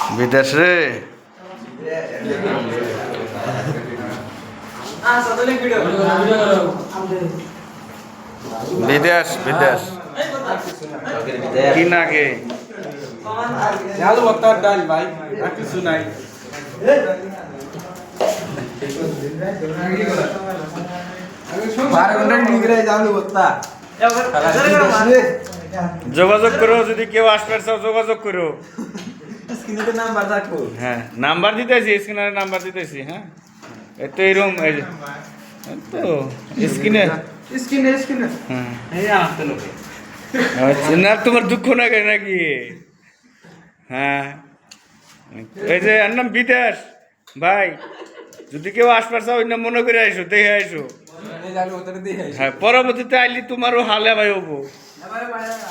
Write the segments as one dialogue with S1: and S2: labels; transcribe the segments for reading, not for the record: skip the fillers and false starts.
S1: বিদেশ রে বিদেশ বিদেশ কি নাগে
S2: ডাল ভাই আর কিছু নাই
S1: যোগাযোগ করো যদি কেউ আসবে চাও যোগাযোগ করো
S2: নাম্বার থাকবো
S1: হ্যাঁ নাম্বার দিতেছি স্ক্রিনারে নাম্বার দিতেছি হ্যাঁ এই তো এইরকম এই যে তো স্ক্রিনে হ্যাঁ আচ্ছা না তোমার দুঃখ না কেন নাকি হ্যাঁ এই যে এর নাম বিদেশ ভাই যদি কেউ আসবার চাও না মনে করে আইসো দেখে আইসো হ্যাঁ পরবর্তীতে আইলি তোমারও হালে ভাই হবো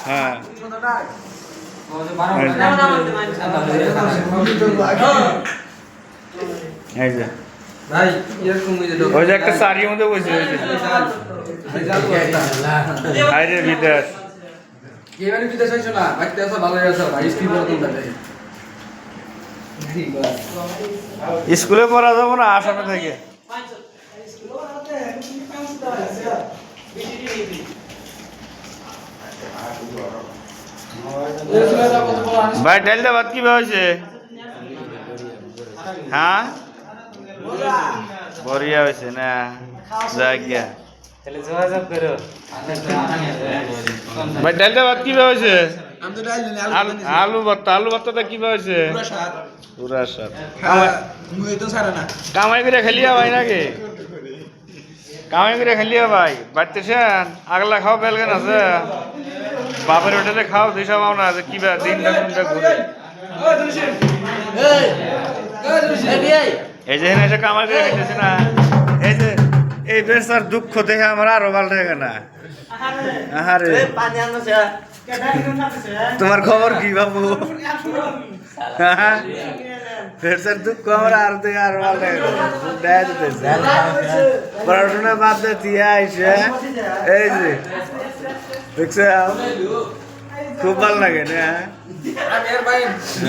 S1: হ্যাঁ এই যে ওই যে একটা শাড়ির মধ্যে বসে আরে বিদেশ
S2: বিদেশ আইছো না বাইতে আসো ভালো আছো ভাই স্কিল করে তোমরা
S1: স্কুলে পড়া যাবো না আসামে থেকে ভাই ডালটা ভাত কি হয়েছে হ্যাঁ বড়িয়া হয়েছে না জায়গা ভাই ডালটা ভাত কি হয়েছে আলু ভর্তাটা কি হয়েছে পুরা সাত কামাই করে খেলিয়া ভাই নাকি কামাই করে খেলিয়া ভাই বাড়তেছেন আগলা খাও বেলগেন আছে বাপের হোটেলে খাও দিশা পাও না যে কিবা দিনটা কোনটা ঘুরে এই যে এসে কামাই করে খেতেছে না এই যে এই বেচার দুঃখ দেখে আমার আরো ভালো লাগে না আহারে তোমার খবর কি বাবু বেচার দুঃখ আমার আর দেখে আরো ভালো লাগে পড়াশোনা বাদ দিয়ে আইসে এই যে দেখছে খুব ভালো লাগে না